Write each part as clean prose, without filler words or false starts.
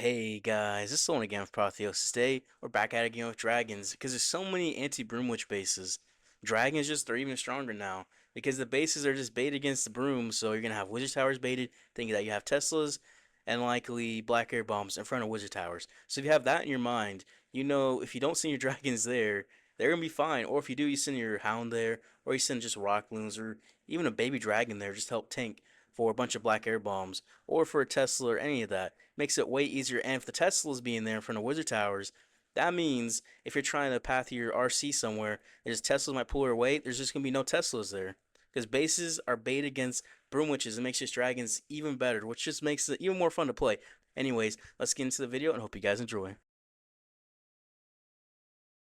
Hey guys, this is Owen again with Protheosis. Today, we're back at it again with dragons because there's so many anti-Broomwitch bases. Dragons they're even stronger now because the bases are just baited against the Broom, so you're gonna have Wizard Towers baited, thinking that you have Teslas and likely Black Air Bombs in front of Wizard Towers. So if you have that in your mind, you know if you don't send your dragons there, they're gonna be fine. Or if you do, you send your Hound there, or you send just Rock Loons, or even a baby dragon there, just to help tank for a bunch of Black Air Bombs, or for a Tesla or any of that makes it way easier. And if the Tesla's being there in front of Wizard Towers, that means if you're trying to path your RC somewhere, there's Teslas might pull her away. There's just gonna be no Teslas there because bases are bait against Broom Witches. It makes your dragons even better, which just makes it even more fun to play. Anyways, let's get into the video and hope you guys enjoy.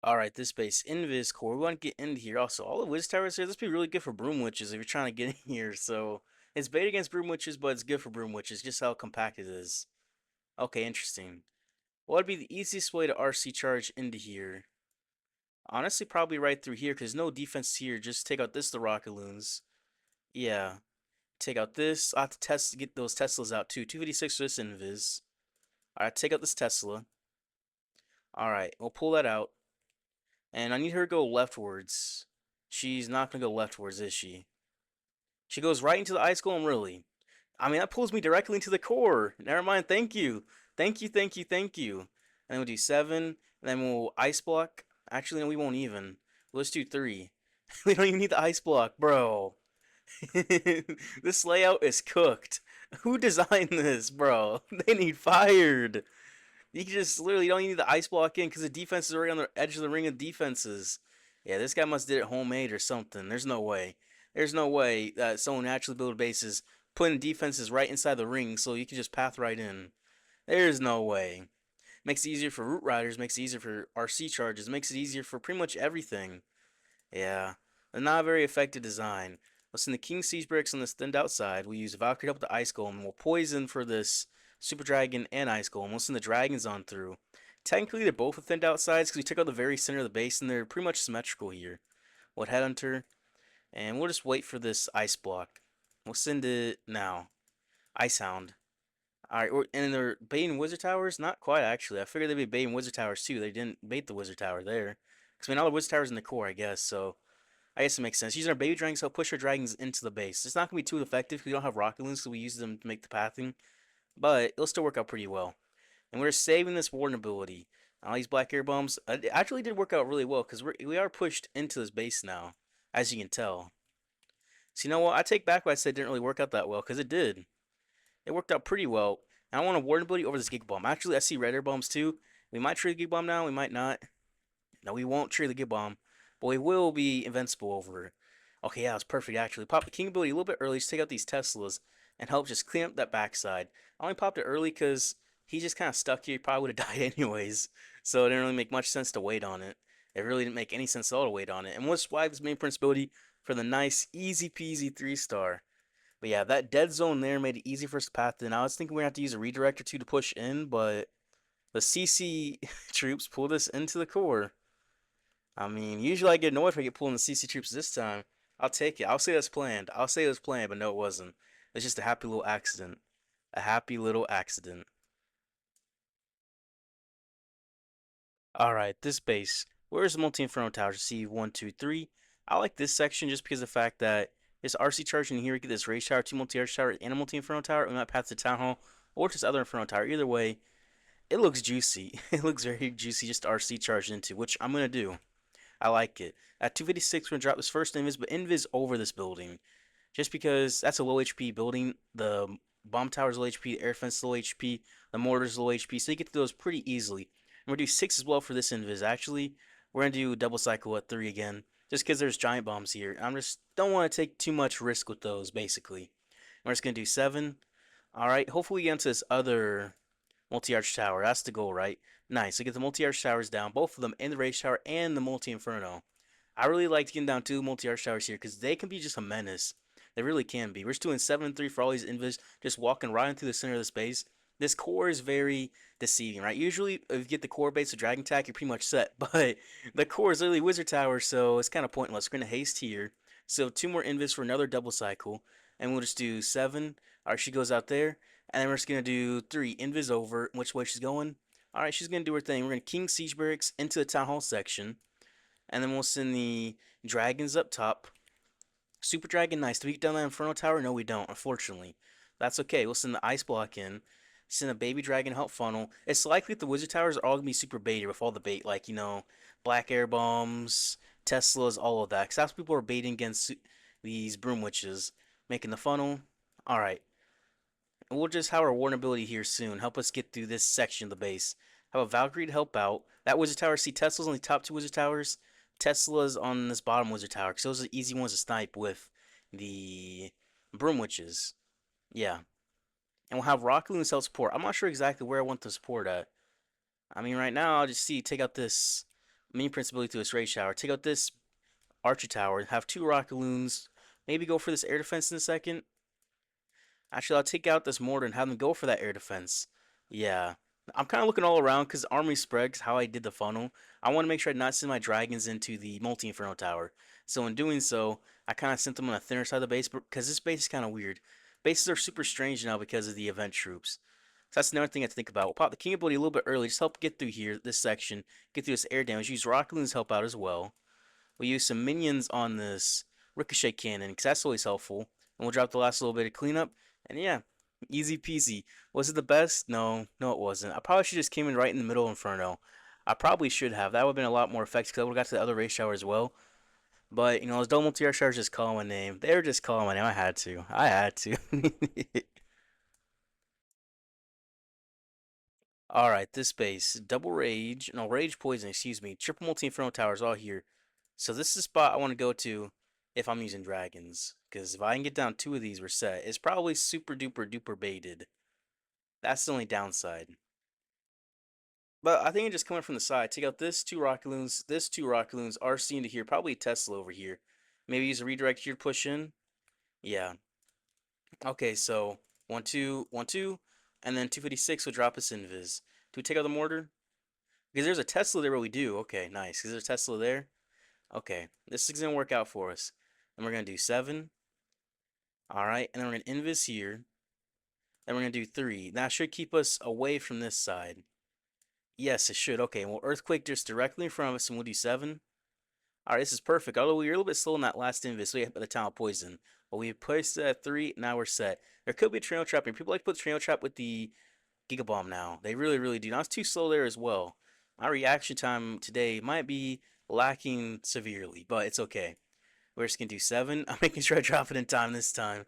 Alright, this base Invis core. We want to get into here. Also, all the Wizard Towers here, this would be really good for Broom Witches if you're trying to get in here. So it's bait against Broom Witches, but it's good for Broom Witches, just how compact it is. Okay, interesting. What would be the easiest way to RC charge into here? Honestly, probably right through here, because no defense here. Just take out this, the rocket loons. Yeah, take out this. I have to get those Teslas out too. 256 for this invis. Alright, take out this Tesla. Alright, we'll pull that out. And I need her to go leftwards. She's not going to go leftwards, is she? She goes right into the ice golem, really. I mean, that pulls me directly into the core. Never mind, thank you. Thank you, thank you, thank you. And then we'll do 7, and then we'll ice block. Actually, no, we won't even. Let's do 3. We don't even need the ice block, bro. This layout is cooked. Who designed this, bro? They need fired. You just literally don't need the ice block in because the defense is already on the edge of the ring of defenses. Yeah, this guy must did it homemade or something. There's no way. There's no way that someone actually built bases putting defenses right inside the ring so you can just path right in. There's no way. Makes it easier for root riders, makes it easier for RC charges, makes it easier for pretty much everything. Yeah, a not a very effective design. Let's send the King Siege Bricks on this thinned outside. We use Valkyrie to help the Ice Golem, and we'll poison for this Super Dragon and Ice Golem. We'll send the Dragons on through. Technically, they're both thinned outsides because we took out the very center of the base, and they're pretty much symmetrical here. We'll Headhunter, and we'll just wait for this Ice Block. We'll send it now. Ice Hound. Alright, and they're baiting Wizard Towers? Not quite, actually. I figured they'd be baiting Wizard Towers, too. They didn't bait the Wizard Tower there. Because, I mean, all the Wizard Towers in the core, I guess, so I guess it makes sense. Using our baby dragons help push our dragons into the base. It's not going to be too effective because we don't have rocket loons, so we use them to make the pathing. But it'll still work out pretty well. And we're saving this warden ability. All these black air bombs it actually did work out really well because we are pushed into this base now, as you can tell. So you know what? I take back what I said didn't really work out that well because it did. It worked out pretty well. And I want a warden ability over this gig bomb. Actually, I see red air bombs too. We might trade the gig bomb now. We might not. No, we won't trade the gig bomb. But we will be invincible over it. Okay, yeah, it's perfect actually. Pop the king ability a little bit early, just take out these Teslas and help just clean up that backside. I only popped it early because he just kind of stuck here. He probably would have died anyways. So it didn't really make much sense to wait on it. It really didn't make any sense at all to wait on it. And we'll swipe this main prince ability for the nice, easy peasy 3-star. But yeah, that dead zone there made it easy for us to path in. I was thinking we have to use a redirect or two to push in, but the CC troops pulled us into the core. I mean, usually I get annoyed if I get pulled in the CC troops this time. I'll take it. I'll say that's planned. I'll say it was planned, but no, it wasn't. It's just a happy little accident. A happy little accident. Alright, this base. Where's the multi-inferno towers? See, 1, 2, 3. I like this section just because of the fact that this RC charge in here, we get this rage tower, 2 multi-arch tower, and a multi-inferno tower. We might path to town hall or just other inferno tower. Either way, it looks juicy. It looks very juicy just to RC charge into, which I'm going to do. I like it. At 256, we're going to drop this first invis, but invis over this building. Just because that's a low HP building. The bomb tower's low HP, the air defense is low HP, the mortar's low HP, so you get through those pretty easily. And we're going to do 6 as well for this invis. Actually, we're going to do double cycle at 3 again. Just because there's giant bombs here. I just don't want to take too much risk with those, basically. We're just going to do 7. Alright, hopefully we get into this other multi-arch tower. That's the goal, right? Nice. So get the multi-arch towers down, both of them, and the rage tower and the multi-inferno. I really like getting down 2 multi-arch towers here because they can be just a menace. They really can be. We're just doing 7 and 3 for all these invis, just walking right into the center of the space. This core is very deceiving, right? Usually, if you get the core base of Dragon Attack, you're pretty much set. But the core is literally Wizard Tower, so it's kind of pointless. We're going to haste here. So 2 more invis for another double cycle. And we'll just do 7. Alright, she goes out there. And then we're just gonna do 3 invis over. Which way she's going? All right, she's gonna do her thing. We're gonna king siege barracks into the town hall section, and then we'll send the dragons up top. Super dragon, nice. Do we get down that inferno tower? No, we don't. Unfortunately, that's okay. We'll send the ice block in. Send a baby dragon help funnel. It's likely that the wizard towers are all gonna be super baited with all the bait, like black air bombs, Teslas, all of that. Cause that's what people are baiting against these broom witches, making the funnel. All right. And we'll just have our warden ability here soon. Help us get through this section of the base. Have a Valkyrie to help out. That wizard tower, see Tesla's on the top 2 wizard towers. Tesla's on this bottom wizard tower. Because those are the easy ones to snipe with the broom witches. Yeah. And we'll have Rocket Loon self support. I'm not sure exactly where I want the support at. I mean, right now, I'll just take out this mini prince ability to this rage tower. Take out this archer tower. Have 2 Rocket Loons. Maybe go for this air defense in a second. Actually, I'll take out this mortar and have them go for that air defense. Yeah. I'm kind of looking all around because army spread, how I did the funnel. I want to make sure I not send my dragons into the multi-inferno tower. So in doing so, I kind of sent them on the thinner side of the base because this base is kind of weird. Bases are super strange now because of the event troops. So that's another thing I have to think about. We'll pop the king ability a little bit early. Just help get through here, this section. Get through this air damage. Use rocket loons to help out as well. We'll use some minions on this ricochet cannon because that's always helpful. And we'll drop the last little bit of cleanup. And yeah, easy peasy. Was it the best? No, no, it wasn't. I probably should just came in right in the middle of Inferno. I probably should have. That would have been a lot more effective because I would have got to the other race shower as well. But those double multi showers just calling my name. They were just calling my name. I had to. I had to. All right, this base, double rage, no rage poison, excuse me, triple multi inferno towers all here. So this is the spot I want to go to if I'm using dragons, because if I can get down 2 of these, we're set. It's probably super duper duper baited. That's the only downside. But I think I'm just coming from the side. Take out this 2 rocket loons, this 2 rocket loons, RC into here, probably Tesla over here. Maybe use a redirect here to push in. Yeah. Okay, so 1 2 1 2, and then 256 will drop us invis. Do we take out the mortar? Because there's a Tesla there, but we do. Okay, nice. Because there's a Tesla there. Okay, this is gonna work out for us. And we're gonna do 7. All right, and then we're gonna invis here. Then we're gonna do 3. That should keep us away from this side. Yes, it should. Okay, well, earthquake just directly in front of us, and we'll do 7. All right, this is perfect. Although we were a little bit slow in that last invis, so we hit by the town of poison. But we placed it at 3. Now we're set. There could be a trail trap, and people like to put the trail trap with the Giga Bomb now. They really, really do. Now it's too slow there as well. My reaction time today might be lacking severely, but it's okay. We're just gonna do 7. I'm making sure I drop it in time this time.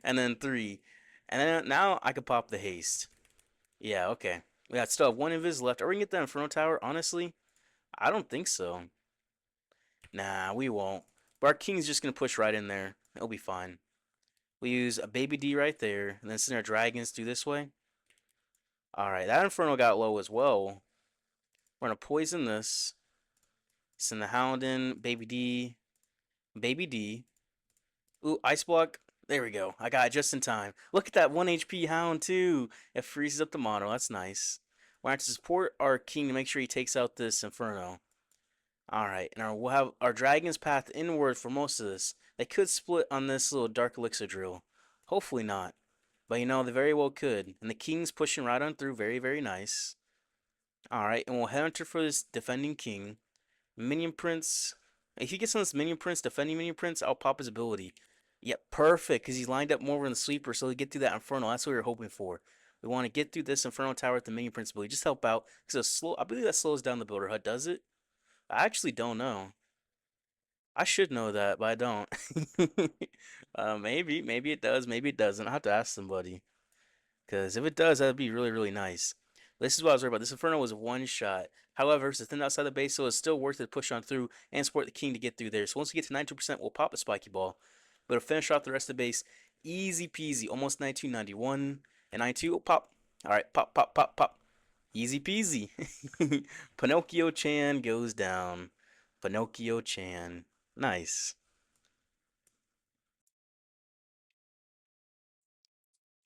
And then 3. And then now I could pop the haste. Yeah, okay. We got still have 1 invis left. Are we gonna get that Inferno Tower? Honestly, I don't think so. Nah, we won't. But our king's just gonna push right in there. It'll be fine. We use a baby D right there, and then send our dragons through this way. Alright, that Inferno got low as well. We're gonna poison this. Send the Hound in, baby D, baby D. Ooh, ice block. There we go. I got it just in time. Look at that 1 HP Hound too. It freezes up the mono. That's nice. We're going to support our king to make sure he takes out this Inferno. Alright, and we'll have our Dragon's Path inward for most of this. They could split on this little Dark Elixir drill. Hopefully not. But they very well could. And the King's pushing right on through. Very, very nice. Alright, and we'll head enter for this defending King. Minion Prince. If he gets on this Minion Prince, defending Minion Prince, I'll pop his ability. Yep, perfect, because he's lined up more in the sweeper, so he get through that Inferno. That's what we were hoping for. We want to get through this Inferno Tower with the Minion Prince ability. Just help out, because I believe that slows down the Builder Hut, does it? I actually don't know. I should know that, but I don't. Maybe it does, maybe it doesn't. I'll have to ask somebody. Because if it does, that'd be really, really nice. This is what I was worried about. This Inferno was 1 shot. However, it's thin outside the base, so it's still worth it to push on through and support the king to get through there. So once we get to 92%, we'll pop a spiky ball. But it'll finish off the rest of the base. Easy peasy. Almost 92, 91, and 92. Oh, pop. Alright, pop, pop, pop, pop. Easy peasy. Pinocchio Chan goes down. Pinocchio Chan. Nice.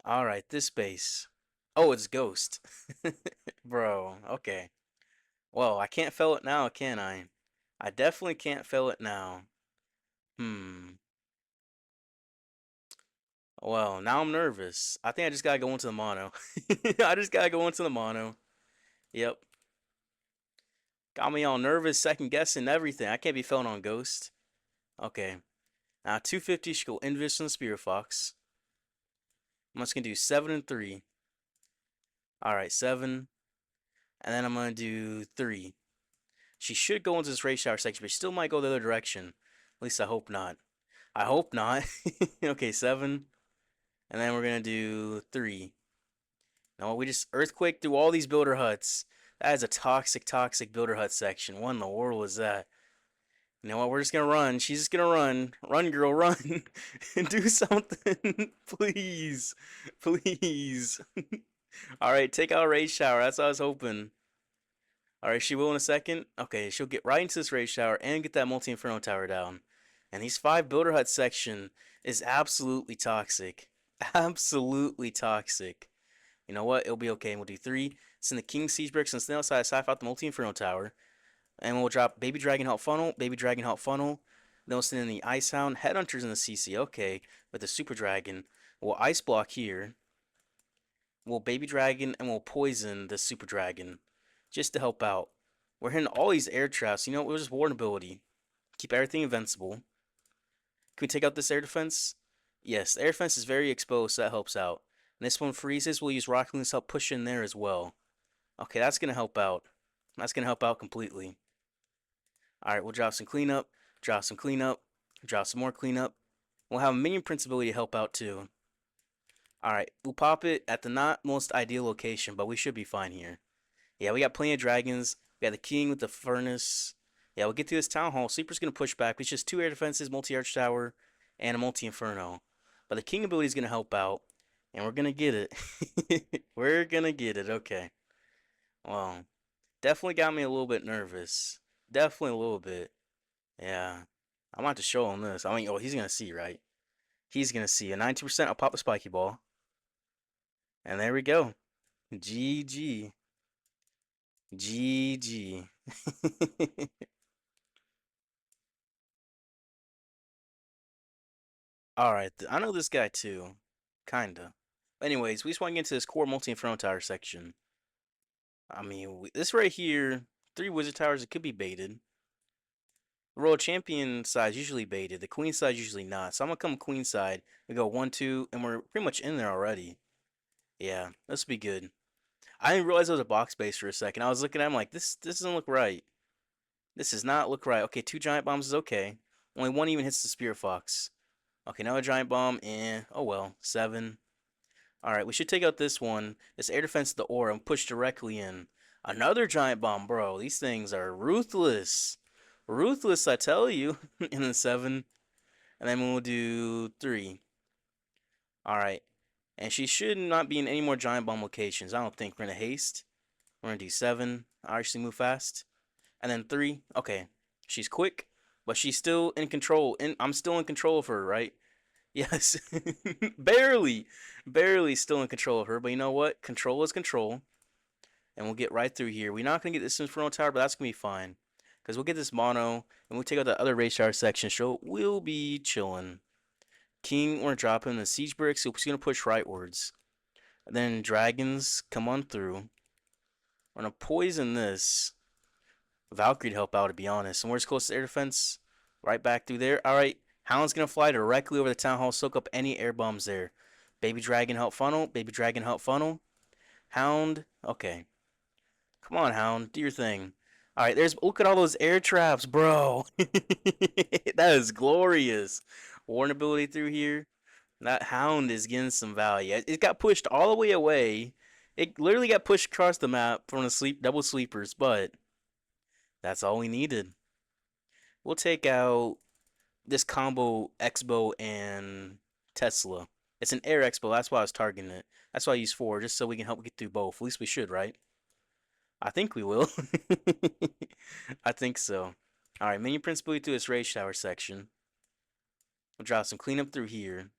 Alright, this base. Oh, it's Ghost. Bro, okay. Well, I can't fail it now, can I? I definitely can't fail it now. Hmm. Well, now I'm nervous. I think I just gotta go into the mono. I just gotta go into the mono. Yep. Got me all nervous, second guessing everything. I can't be feeling on Ghost. Okay. Now 250 should go Invis and Spirit Fox. I'm just gonna do 7 and 3. Alright, 7. And then I'm gonna do 3. She should go into this race shower section, but she still might go the other direction. At least I hope not. I hope not. Okay, 7. And then we're gonna do 3. No, we just earthquake through all these builder huts. That is a toxic, toxic builder hut section. What in the world was that? You know what? We're just gonna run. She's just gonna run. Run, girl, run. Do something. Please. Please. Alright, take out a raid shower. That's what I was hoping. Alright, she will in a second. Okay, she'll get right into this raid shower and get that multi inferno tower down. And these 5 builder hut section is absolutely toxic. Absolutely toxic. You know what? It'll be okay. We'll do 3. Send the King Siege Bricks and Snail outside, sci out the multi inferno tower. And we'll drop Baby Dragon Help Funnel, Baby Dragon Help Funnel. Then we'll send in the Ice Hound, Headhunters in the CC. Okay, with the Super Dragon. We'll Ice Block here. We'll Baby Dragon and we'll Poison the Super Dragon. Just to help out. We're hitting all these air traps. You know, we'll just Warden ability. Keep everything invincible. Can we take out this air defense? Yes, the air defense is very exposed, so that helps out. And this one freezes. We'll use Rocket Loon's help push in there as well. Okay, that's going to help out. That's going to help out completely. Alright, we'll drop some cleanup, drop some cleanup, drop some more cleanup. We'll have a minion principality to help out too. Alright, we'll pop it at the not most ideal location, but we should be fine here. Yeah, we got plenty of dragons. We got the king with the furnace. Yeah, we'll get through this town hall. Sleeper's going to push back. It's just 2 air defenses, multi-arch tower, and a multi-inferno. But the king ability is going to help out, and we're going to get it. We're going to get it, okay. Well, definitely got me a little bit nervous. Definitely a little bit. Yeah. I'm about to show him this. I mean, oh, he's going to see, right? He's going to see. A 90%, I'll pop the spiky ball. And there we go. GG. GG. Alright, I know this guy too. Kinda. Anyways, we just want to get into this core multi-inferno tower section. I mean, this right here, 3 wizard towers, it could be baited. The Royal Champion side is usually baited. The Queen side is usually not. So I'm going to come Queen side. We go 1, 2, and we're pretty much in there already. Yeah, this will be good. I didn't realize it was a box base for a second. I was looking at him like, this doesn't look right. This does not look right. Okay, 2 giant bombs is okay. Only 1 even hits the Spirit Fox. Okay, now a giant bomb, and oh well, 7. Alright, we should take out this one. This air defense of the aura and push directly in. Another giant bomb, bro. These things are ruthless. Ruthless, I tell you. And then 7. And then we'll do 3. Alright. And she should not be in any more giant bomb locations. I don't think. We're going to haste. We're going to do 7. I actually move fast. And then 3. Okay. She's quick, but she's still in control. I'm still in control of her, right? Yes. Barely. Barely still in control of her. But you know what? Control is control. And we'll get right through here. We're not going to get this Inferno Tower, but that's going to be fine. Because we'll get this mono, and we'll take out the other race tower section, so we'll be chilling. King, we're going to drop him the siege bricks, so he's going to push rightwards. And then dragons, come on through. We're going to poison this. Valkyrie to help out, to be honest. And where's closest air defense? Right back through there. Alright, Hound's going to fly directly over the town hall, soak up any air bombs there. Baby dragon help funnel, baby dragon help funnel. Hound, okay. Come on, Hound, do your thing. Alright, look at all those air traps, bro. That is glorious. Warn ability through here. That Hound is getting some value. It got pushed all the way away. It literally got pushed across the map from the double sleepers, but that's all we needed. We'll take out this combo Expo and Tesla. It's an air Expo, that's why I was targeting it. That's why I use 4, just so we can help get through both. At least we should, right? I think we will. I think so. Alright, minion principality through this race shower section. We'll drop some cleanup through here.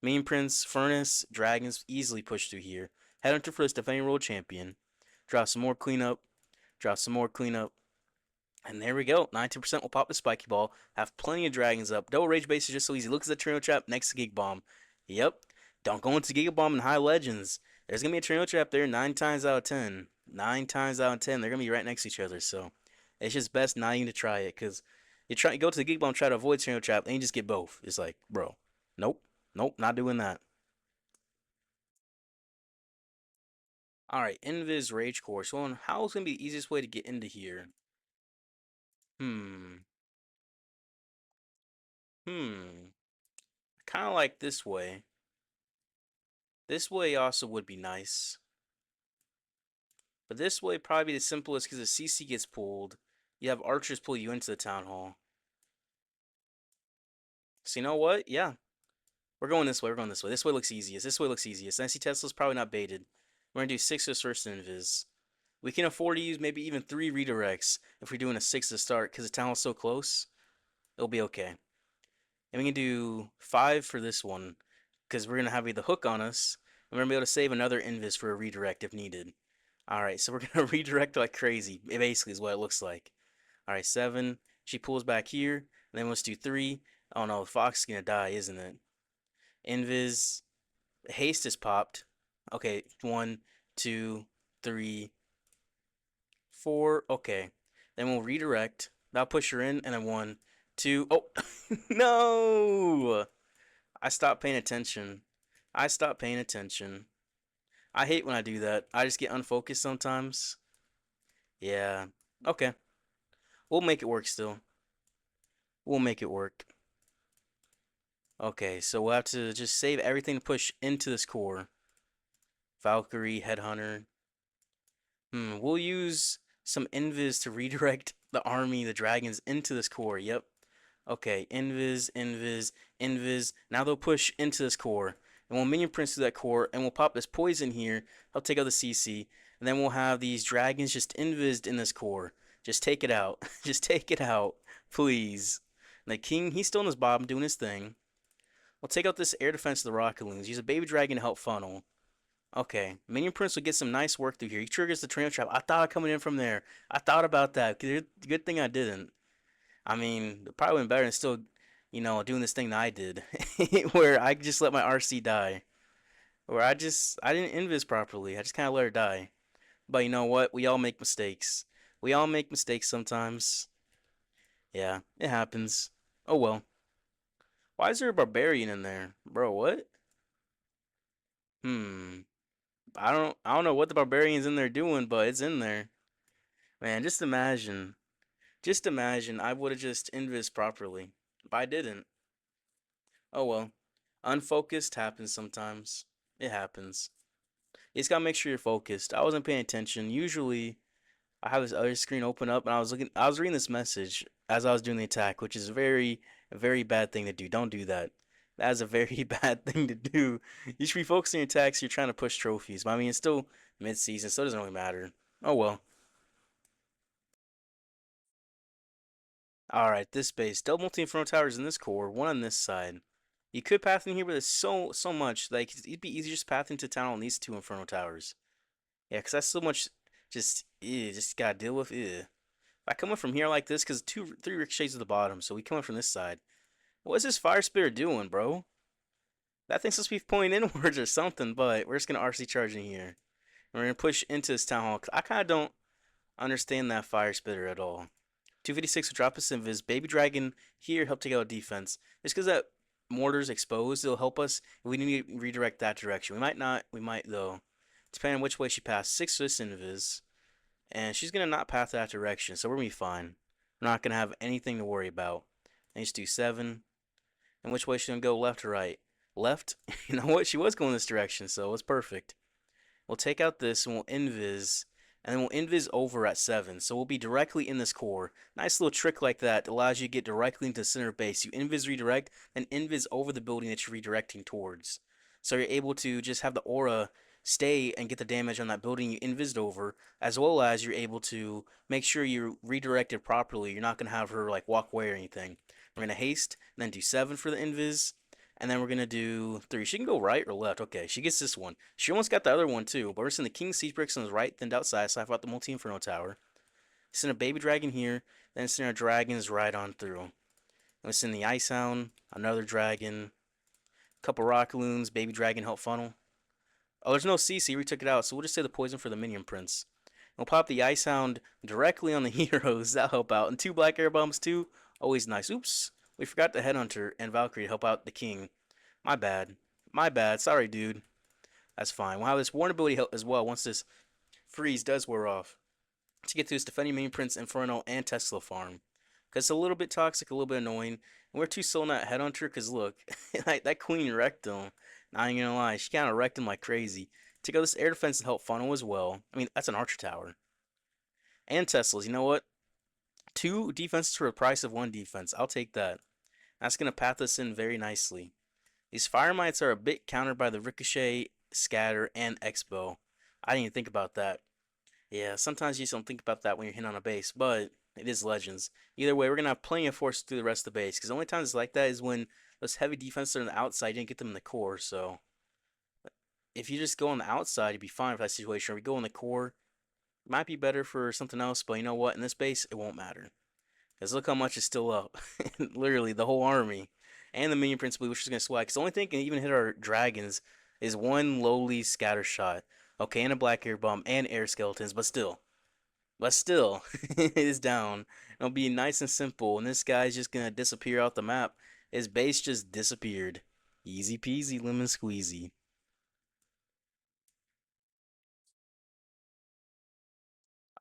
Minion prince, furnace, dragons easily push through here. Headhunter for this defending world champion. Drop some more cleanup. Drop some more cleanup. And there we go. 19% will pop the spiky ball. Have plenty of dragons up. Double rage base is just so easy. Look at the trio trap next to Geek Bomb. Yep. Don't go into Giga Bomb and High Legends. There's gonna be a tornado trap there 9 times out of 10. 9 times out of 10, they're gonna be right next to each other. So it's just best not even to try it, because you go to the Giga Bomb, try to avoid tornado trap, and you just get both. It's like, bro, nope, nope, not doing that. All right, Invis Rage Core. So how's gonna be the easiest way to get into here? Hmm, hmm. Kind of like this way. This way also would be nice. But this way probably be the simplest because the CC gets pulled. You have archers pull you into the town hall. So you know what? Yeah, we're going this way. We're going this way. This way looks easiest. This way looks easiest. I see Tesla's probably not baited. We're gonna do 6 to first invis. We can afford to use maybe even 3 redirects if we're doing a 6 to start because the town hall's so close. It'll be okay. And we can do 5 for this one because we're gonna have the hook on us. And we're gonna be able to save another invis for a redirect if needed. All right, so we're gonna redirect like crazy. It basically is what it looks like. All right, 7. She pulls back here. And then let's do 3. Oh no, Fox is gonna die, isn't it? Invis. Haste is popped. Okay, 1, 2, 3, 4. Okay. Then we'll redirect. That'll push her in. And then 1, 2. Oh, no! I stopped paying attention. I stopped paying attention. I hate when I do that. I just get unfocused sometimes. Yeah. Okay. We'll make it work still. We'll make it work. Okay, so we'll have to just save everything to push into this core. Valkyrie, Headhunter. We'll use some invis to redirect the army, the dragons, into this core. Yep. Okay, invis, invis, invis. Now they'll push into this core. And we'll minion prince through that core, and we'll pop this poison here. I'll take out the CC. And then we'll have these dragons just invised in this core. Just take it out. Just take it out. Please. And the king, he's still in his bottom doing his thing. We'll take out this air defense of the rocket loons. Use a baby dragon to help funnel. Okay, Minion Prince will get some nice work through here. He triggers the trail trap. I thought of coming in from there. I thought about that. Good thing I didn't. I mean, it probably went better than still, doing this thing that I did, where I just let my RC die. Where I didn't invis properly. I just kind of let her die. But you know what? We all make mistakes. We all make mistakes sometimes. Yeah, it happens. Oh well. Why is there a barbarian in there, bro? What? Hmm. I don't know what the barbarian's in there doing, but it's in there. Man, just imagine. Just imagine I would have just invis properly. But I didn't. Oh well. Unfocused happens sometimes. It happens. You just gotta make sure you're focused. I wasn't paying attention. Usually I have this other screen open up and I was reading this message as I was doing the attack, which is a very bad thing to do. Don't do that. That is a very bad thing to do. You should be focusing your attacks, you're trying to push trophies. But I mean it's still mid season, so it doesn't really matter. Oh well. Alright, this base. Double multi-inferno towers in this core, one on this side. You could path in here, but it's so much. Like, it'd be easier just path into town on these 2 inferno towers. Yeah, because that's so much just gotta deal with. If I come in from here like this, because 3 ricochets at the bottom, so we come in from this side. What is this fire spirit doing, bro? That thing's supposed to be pointing inwards or something, but we're just gonna RC charge in here. And we're gonna push into this town hall. I kind of don't understand that fire spitter at all. 256 will drop us invis. Baby Dragon here help take out defense. Just because that mortar's exposed, it'll help us if we need to redirect that direction. We might not, we might though. Depending on which way she passed. 6 Swiss invis. And she's going to not path that direction, so we're going to be fine. We're not going to have anything to worry about. And just do 7. And which way she's going to go, left or right? Left? You know what? She was going this direction, so it's perfect. We'll take out this and we'll invis, and then we'll invis over at 7. So we'll be directly in this core. Nice little trick like that allows you to get directly into the center base. You invis redirect, then invis over the building that you're redirecting towards. So you're able to just have the aura stay and get the damage on that building you invised over, as well as you're able to make sure you're redirected properly. You're not going to have her like walk away or anything. We're going to haste, and then do 7 for the invis, and then we're going to do 3. She can go right or left. Okay, she gets this one. She almost got the other one too. But we're sending the King Siege Bricks on his right, thinned outside, so I've got the Multi-Inferno Tower. Send a Baby Dragon here, then send our Dragons right on through. And we send the Ice Hound, another Dragon, Couple rock loons, baby dragon help funnel. Oh, there's no CC. We took it out, so we'll just say the poison for the minion prince. We'll pop the ice hound directly on the heroes. That'll help out. And two black air bombs too. Always nice. Oops. We forgot the headhunter and Valkyrie to help out the king. My bad. My bad. Sorry, dude. That's fine. We'll have this warn ability help as well once this freeze does wear off. To get to this defending minion prince, Inferno, and Tesla farm. Because it's a little bit toxic, a little bit annoying. And we're too sold on that headhunter because look, that queen wrecked him. Not even gonna lie, she kind of wrecked him like crazy. Take out this air defense to help funnel as well. I mean, that's an archer tower. And Teslas, you know what? Two defenses for the price of one defense. I'll take that. That's gonna path us in very nicely. These fire mites are a bit countered by the ricochet, scatter, and expo. I didn't even think about that. Yeah, sometimes you just don't think about that when you're hitting on a base, but it is Legends. Either way, we're going to have plenty of force through the rest of the base, because the only times it's like that is when those heavy defenses are on the outside, you didn't get them in the core, so if you just go on the outside, you'd be fine for that situation. Or we go in the core, it might be better for something else, but you know what? In this base, it won't matter. Because look how much is still up. Literally, the whole army. And the minion principally, which is going to swag. Because the only thing can even hit our dragons is one lowly scatter shot. Okay, and a black air bomb and air skeletons, but still. But still, it is down. It'll be nice and simple, and this guy's just gonna disappear out the map. His base just disappeared. Easy peasy, lemon squeezy.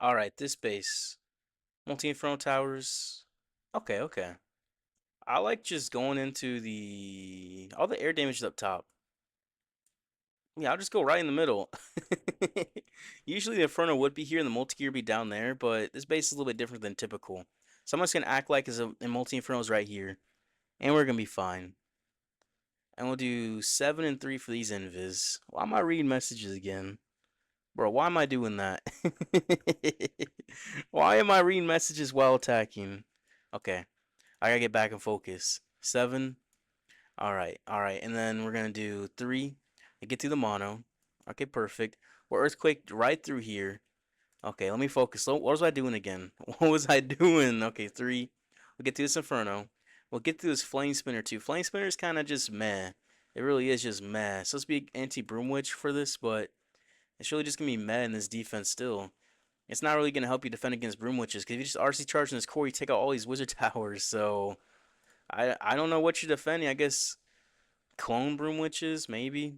Alright, this base. Multi-Inferno Towers. Okay, okay. I like just going into all the air damage is up top. Yeah, I'll just go right in the middle. Usually the Inferno would be here and the multi-gear would be down there, but this base is a little bit different than typical. So I'm just gonna act like the multi-Inferno is right here. And we're gonna be fine. And we'll do 7 and 3 for these invis. Why am I reading messages again? Bro, why am I doing that? Why am I reading messages while attacking? Okay, I gotta get back in focus. 7. Alright, alright. And then we're gonna do 3 and get through the mono. Okay, perfect. We're earthquake right through here. Okay, let me focus. So, what was I doing again? What was I doing? Okay, 3. We'll get through this inferno. We'll get through this flame spinner too. Flame spinner is kind of just meh. It really is just meh. So let's be anti broom witch for this, but it's really just gonna be meh in this defense still. It's not really gonna help you defend against broom witches because if you just RC charge in this core, you take out all these wizard towers. So I don't know what you're defending. I guess clone broom witches maybe.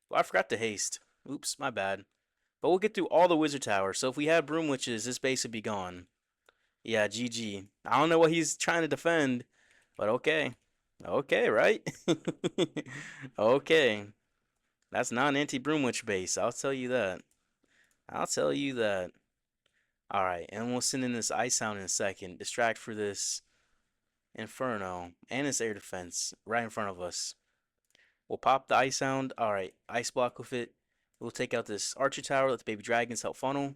Well, I forgot to haste. Oops, my bad. But we'll get through all the wizard towers. So if we had broom witches, this base would be gone. Yeah, GG. I don't know what he's trying to defend, but okay. Okay, right? Okay. That's not an anti-broom witch base. I'll tell you that. I'll tell you that. Alright, and we'll send in this ice hound in a second. Distract for this inferno and this air defense right in front of us. We'll pop the ice hound. Alright, ice block with it. We'll take out this archer tower. Let the baby dragons help funnel.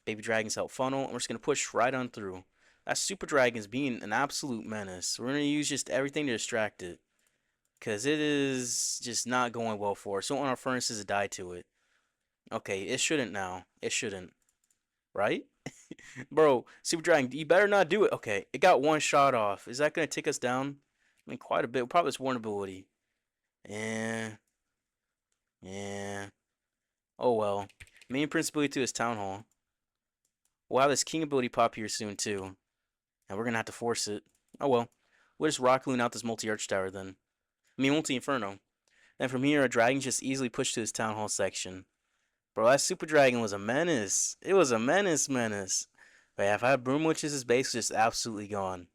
Baby dragons help funnel. And we're just going to push right on through. That super dragon's being an absolute menace. We're going to use just everything to distract it. Because it is just not going well for us. Don't want our furnaces to die to it. Okay, it shouldn't now. It shouldn't. Right? Bro, super dragon, you better not do it. Okay, it got one shot off. Is that going to take us down? I mean, quite a bit. Probably its warn ability. Yeah. Yeah. Oh well. Main principality to his town hall. We'll have this king ability pop here soon too. And we're gonna have to force it. Oh well. We'll just rock loon out this multi-arch tower then. I mean multi-inferno. Then from here, our dragon just easily pushed to his town hall section. Bro, that super dragon was a menace. It was a menace. But yeah, if I had broom witches, his base was just absolutely gone.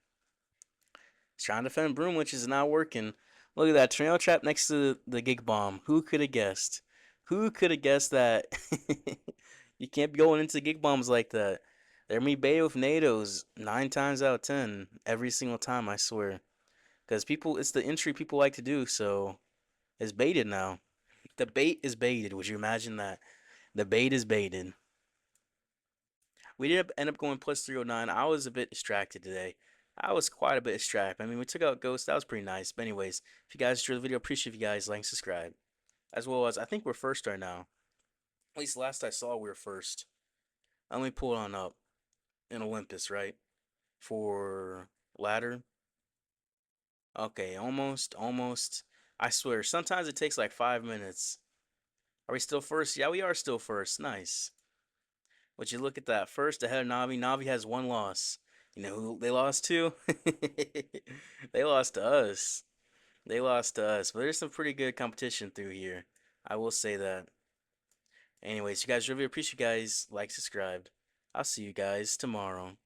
He's trying to defend broom witches, is not working. Look at that tornado trap next to the gig bomb. Who could have guessed? Who could have guessed that? You can't be going into gig bombs like that. They're me bait with NATOs 9 times out of 10 every single time, I swear. Because people, it's the entry people like to do, so it's baited now. The bait is baited. Would you imagine that? The bait is baited. We did end up going plus 309. I was a bit distracted today. I was quite a bit distracted. I mean, we took out Ghost. That was pretty nice. But anyways, if you guys enjoyed the video, appreciate if you guys like and subscribe. As well as, I think we're first right now. At least last I saw, we were first. Let me pull it on up in Olympus, right? For ladder. Okay, almost. I swear, sometimes it takes like 5 minutes. Are we still first? Yeah, we are still first. Nice. But you look at that first ahead of Navi. Navi has one loss. You know who they lost to? They lost to us. They lost to us. But there's some pretty good competition through here. I will say that. Anyways, you guys really appreciate you guys like, subscribed. I'll see you guys tomorrow.